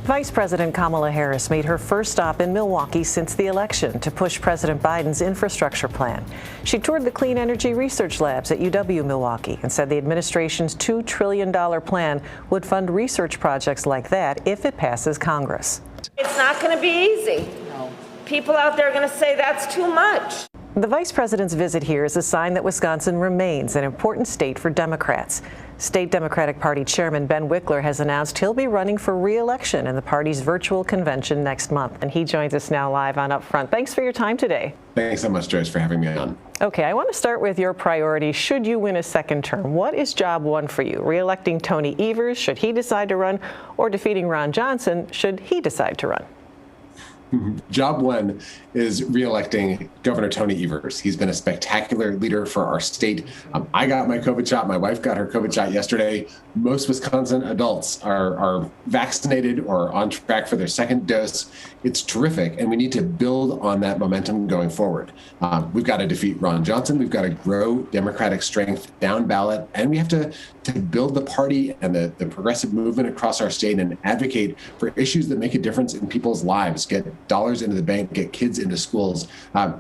Vice President Kamala Harris made her first stop in Milwaukee since the election to push President Biden's infrastructure plan. She toured the Clean Energy Research Labs at UW-Milwaukee and said the administration's $2 trillion plan would fund research projects like that if it passes Congress. It's not going to be easy. No. People out there are going to say that's too much. The vice president's visit here is a sign that Wisconsin remains an important state for Democrats. State Democratic Party Chairman Ben Wickler has announced he'll be running for re-election in the party's virtual convention next month. And he joins us now live on Upfront. Thanks for your time today. Thanks so much, Joyce, for having me on. Okay, I want to start with your priority should you win a second term. What is job one for you? Re-electing Tony Evers, should he decide to run, or defeating Ron Johnson, should he decide to run? Job one is re-electing Governor Tony Evers. He's been a spectacular leader for our state. I got my COVID shot. My wife got her COVID shot yesterday. Most Wisconsin adults are vaccinated or on track for their second dose. It's terrific, and we need to build on that momentum going forward. We've got to defeat Ron Johnson. We've got to grow Democratic strength down ballot, and we have to build the party and the progressive movement across our state and advocate for issues that make a difference in people's lives, get dollars into the bank, get kids into schools.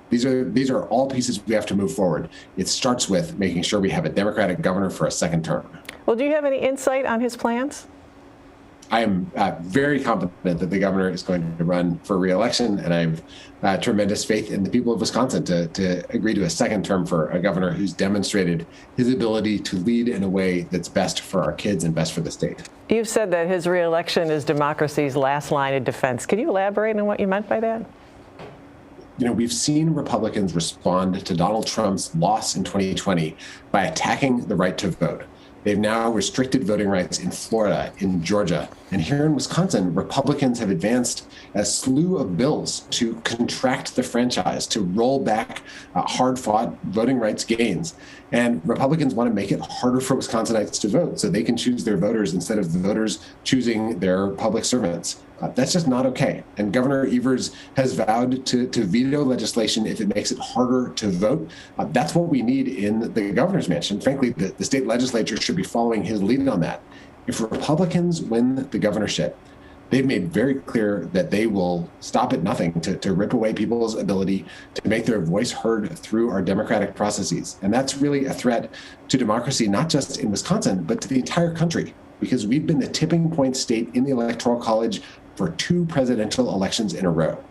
These are all pieces we have to move forward. It starts with making sure we have a Democratic governor for a second term. Well, do you have any insight on his plans? I am very confident that the governor is going to run for re-election, and I have tremendous faith in the people of Wisconsin to agree to a second term for a governor who's demonstrated his ability to lead in a way that's best for our kids and best for the state. You've said that his re-election is democracy's last line of defense. Can you elaborate on what you meant by that? You know, we've seen Republicans respond to Donald Trump's loss in 2020 by attacking the right to vote. They've now restricted voting rights in Florida, in Georgia, and here in Wisconsin, Republicans have advanced a slew of bills to contract the franchise, to roll back hard-fought voting rights gains. And Republicans want to make it harder for Wisconsinites to vote so they can choose their voters instead of the voters choosing their public servants. That's just not okay. And Governor Evers has vowed to veto legislation if it makes it harder to vote. That's what we need in the governor's mansion. Frankly, the state legislature should be following his lead on that. If Republicans win the governorship, they've made very clear that they will stop at nothing to rip away people's ability to make their voice heard through our democratic processes. And that's really a threat to democracy, not just in Wisconsin, but to the entire country, because we've been the tipping point state in the Electoral College for 2 presidential elections in a row.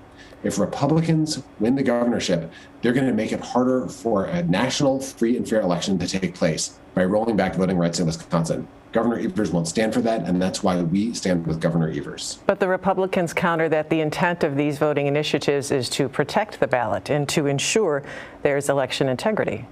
If Republicans win the governorship, they're going to make it harder for a national, free and fair election to take place by rolling back voting rights in Wisconsin. Governor Evers won't stand for that, and that's why we stand with Governor Evers. But the Republicans counter that the intent of these voting initiatives is to protect the ballot and to ensure there's election integrity.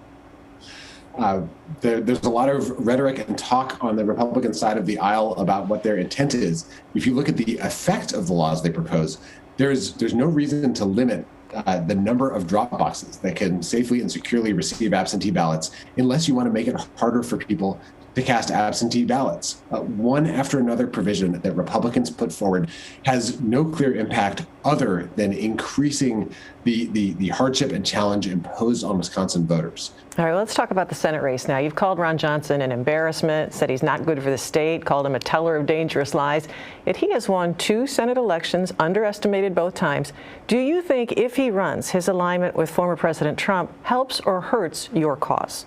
There's a lot of rhetoric and talk on the Republican side of the aisle about what their intent is. If you look at the effect of the laws they propose, there's no reason to limit the number of drop boxes that can safely and securely receive absentee ballots unless you want to make it harder for people to cast absentee ballots. One after another provision that Republicans put forward has no clear impact other than increasing the hardship and challenge imposed on Wisconsin voters. All right, let's talk about the Senate race now. You've called Ron Johnson an embarrassment, said he's not good for the state, called him a teller of dangerous lies. Yet he has won 2 Senate elections, underestimated both times. Do you think if he runs, his alignment with former President Trump helps or hurts your cause?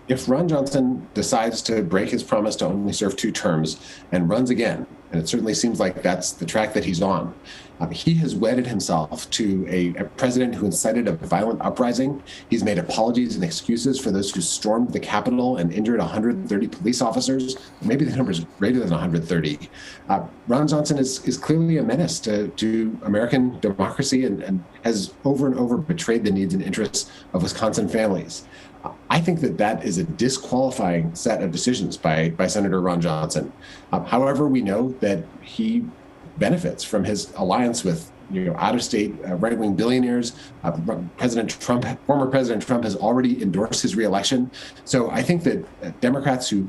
If Ron Johnson decides to break his promise to only serve 2 terms and runs again, and it certainly seems like that's the track that he's on, he has wedded himself to a president who incited a violent uprising. He's made apologies and excuses for those who stormed the Capitol and injured 130 police officers. Maybe the number is greater than 130. Ron Johnson is clearly a menace to American democracy and has over and over betrayed the needs and interests of Wisconsin families. I think that is a disqualifying set of decisions by Senator Ron Johnson. However, we know that he benefits from his alliance with out-of-state right-wing billionaires. Former President Trump has already endorsed his reelection. So I think that Democrats who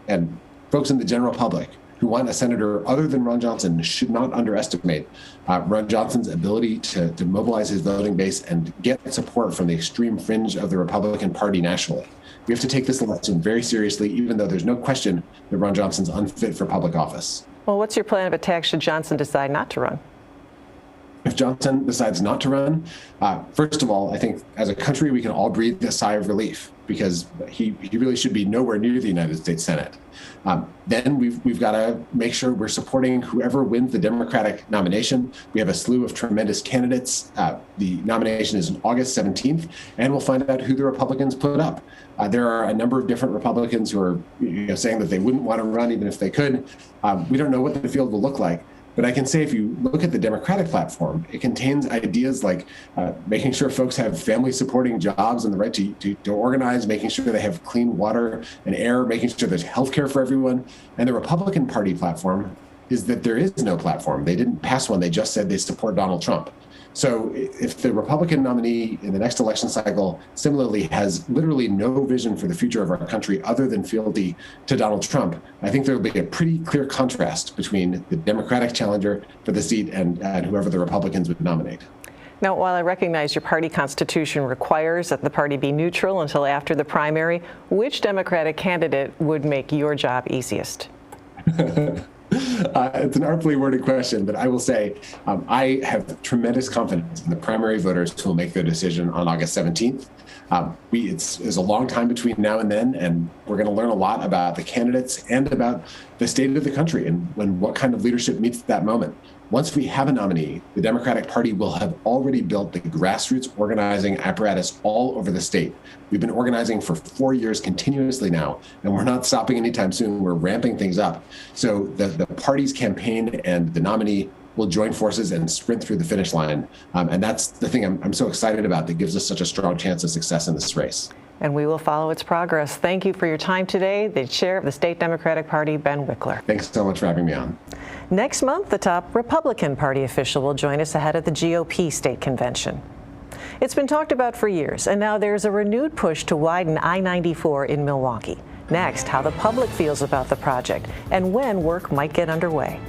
and folks in the general public who want a senator other than Ron Johnson should not underestimate Ron Johnson's ability to mobilize his voting base and get support from the extreme fringe of the Republican Party nationally. We have to take this election very seriously, even though there's no question that Ron Johnson's unfit for public office. Well, what's your plan of attack should Johnson decide not to run? If Johnson decides not to run, first of all, I think as a country, we can all breathe a sigh of relief because he really should be nowhere near the United States Senate. Then we've got to make sure we're supporting whoever wins the Democratic nomination. We have a slew of tremendous candidates. The nomination is on August 17th, and we'll find out who the Republicans put up. There are a number of different Republicans who are saying that they wouldn't want to run even if they could. We don't know what the field will look like. But I can say if you look at the Democratic platform, it contains ideas like making sure folks have family-supporting jobs and the right to organize, making sure they have clean water and air, making sure there's health care for everyone. And the Republican Party platform is that there is no platform. They didn't pass one. They just said they support Donald Trump. So if the Republican nominee in the next election cycle similarly has literally no vision for the future of our country other than fealty to Donald Trump, I think there will be a pretty clear contrast between the Democratic challenger for the seat and whoever the Republicans would nominate. Now, while I recognize your party constitution requires that the party be neutral until after the primary, which Democratic candidate would make your job easiest? It's an artfully worded question, but I will say I have tremendous confidence in the primary voters who will make their decision on August 17th. It's a long time between now and then, and we're going to learn a lot about the candidates and about the state of the country and what kind of leadership meets that moment. Once we have a nominee, the Democratic Party will have already built the grassroots organizing apparatus all over the state. We've been organizing for 4 years continuously now, and we're not stopping anytime soon. We're ramping things up. So the party's campaign and the nominee will join forces and sprint through the finish line. And that's the thing I'm so excited about that gives us such a strong chance of success in this race. And we will follow its progress. Thank you for your time today, the chair of the State Democratic Party, Ben Wickler. Thanks so much for having me on. Next month, the top Republican Party official will join us ahead of the GOP state convention. It's been talked about for years, and now there's a renewed push to widen I-94 in Milwaukee. Next, how the public feels about the project and when work might get underway.